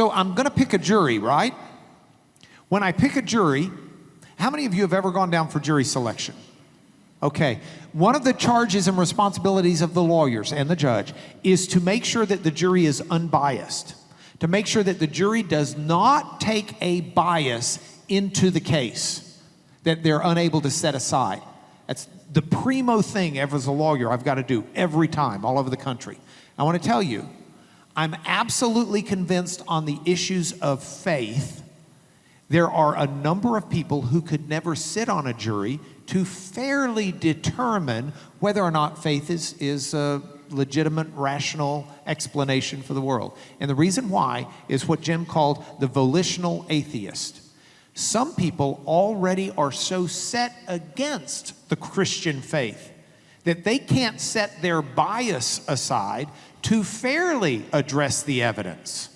So I'm going to pick a jury, right? When I pick a jury, how many of you have ever gone down for jury selection? Okay. One of the charges and responsibilities of the lawyers and the judge is to make sure that the jury is unbiased, to make sure that the jury does not take a bias into the case that they're unable to set aside. That's the primo thing ever as a lawyer I've got to do every time all over the country. I want to tell you, I'm absolutely convinced on the issues of faith, there are a number of people who could never sit on a jury to fairly determine whether or not faith is a legitimate, rational explanation for the world. And the reason why is what Jim called the volitional atheist. Some people already are so set against the Christian faith that they can't set their bias aside to fairly address the evidence.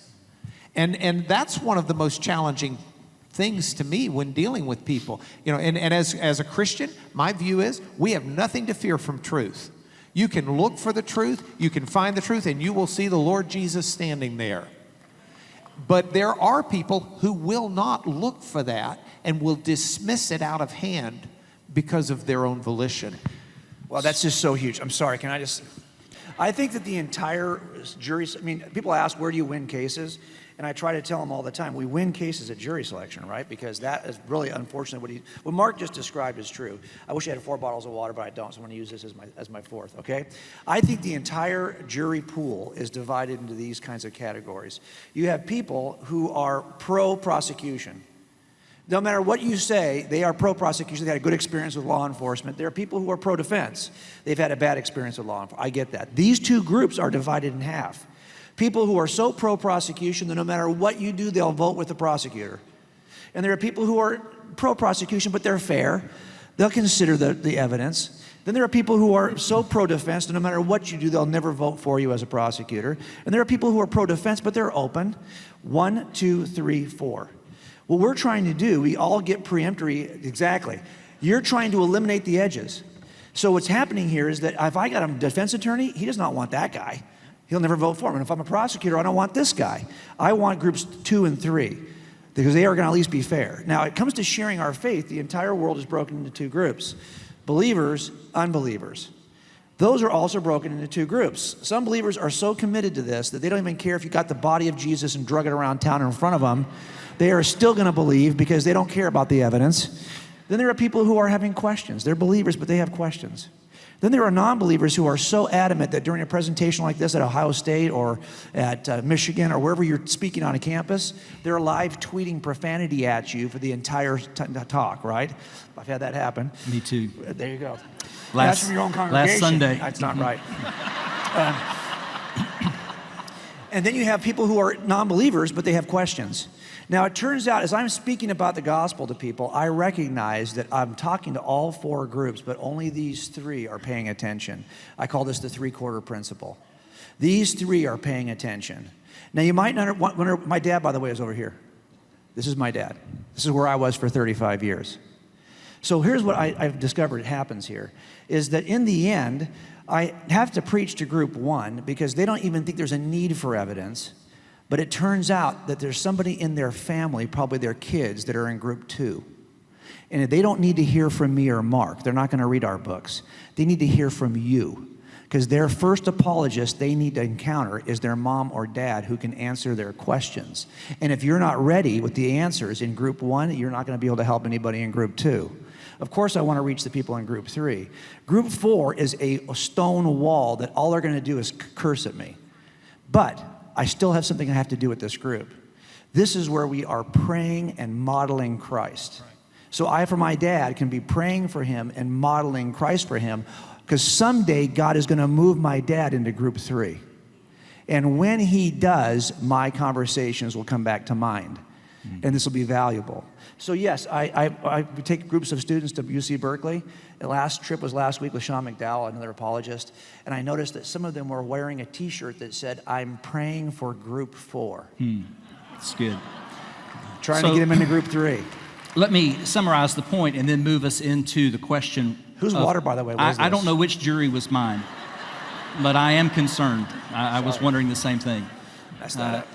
And that's one of the most challenging things to me when dealing with people. You know, and as a Christian, my view is we have nothing to fear from truth. You can look for the truth, you can find the truth, and you will see the Lord Jesus standing there. But there are people who will not look for that and will dismiss it out of hand because of their own volition. Well, that's just so huge. I'm sorry, I think that the entire jury, people ask, where do you win cases? And I try to tell them all the time, we win cases at jury selection, right? Because that is really unfortunate. What Mark just described is true. I wish I had 4 bottles of water, but I don't, so I'm gonna use this as my fourth, okay? I think the entire jury pool is divided into these kinds of categories. You have people who are pro-prosecution. No matter what you say, they are pro-prosecution. They had a good experience with law enforcement. There are people who are pro-defense. They've had a bad experience with law enforcement. I get that. These two groups are divided in half. People who are so pro-prosecution that no matter what you do, they'll vote with the prosecutor. And there are people who are pro-prosecution, but they're fair. They'll consider the evidence. Then there are people who are so pro-defense that no matter what you do, they'll never vote for you as a prosecutor. And there are people who are pro-defense, but they're open. 1, 2, 3, 4. What we're trying to do, we all get preemptory, exactly. You're trying to eliminate the edges. So what's happening here is that if I got a defense attorney, he does not want that guy. He'll never vote for him. And if I'm a prosecutor, I don't want this guy. I want groups 2 and 3 because they are going to at least be fair. Now, it comes to sharing our faith. The entire world is broken into 2 groups. Believers, unbelievers. Those are also broken into 2 groups. Some believers are so committed to this that they don't even care if you got the body of Jesus and drug it around town in front of them. They are still going to believe because they don't care about the evidence. Then there are people who are having questions. They're believers, but they have questions. Then there are non-believers who are so adamant that during a presentation like this at Ohio State or at Michigan or wherever you're speaking on a campus, they're live tweeting profanity at you for the entire talk, right? I've had that happen. Me too. There you go. Last, That's from your own congregation. Last Sunday. That's not right. And then you have people who are non-believers, but they have questions. Now, it turns out, as I'm speaking about the gospel to people, I recognize that I'm talking to all 4 groups, but only these 3 are paying attention. I call this the 3-quarter principle. These 3 are paying attention. Now, you might not wonder, my dad, by the way, is over here. This is my dad. This is where I was for 35 years. So here's what I've discovered happens here, is that in the end, I have to preach to group 1 because they don't even think there's a need for evidence. But it turns out that there's somebody in their family, probably their kids, that are in group 2. And they don't need to hear from me or Mark. They're not going to read our books. They need to hear from you. Because their first apologist they need to encounter is their mom or dad who can answer their questions. And if you're not ready with the answers in group 1, you're not going to be able to help anybody in group 2. Of course, I want to reach the people in group 3. Group 4 is a stone wall that all they're going to do is curse at me. But I still have something I have to do with this group. This is where we are praying and modeling Christ. So I, for my dad, can be praying for him and modeling Christ for him because someday God is going to move my dad into group 3. And when he does, my conversations will come back to mind. And this will be valuable. So yes, I take groups of students to UC Berkeley. The last trip was last week with Sean McDowell, another apologist. And I noticed that some of them were wearing a t-shirt that said, "I'm praying for group 4. That's good. Trying to get them into group 3. Let me summarize the point and then move us into the question. Whose water, by the way, was I this? don't know which jury was mine, but I am concerned. I was wondering the same thing. That's not it.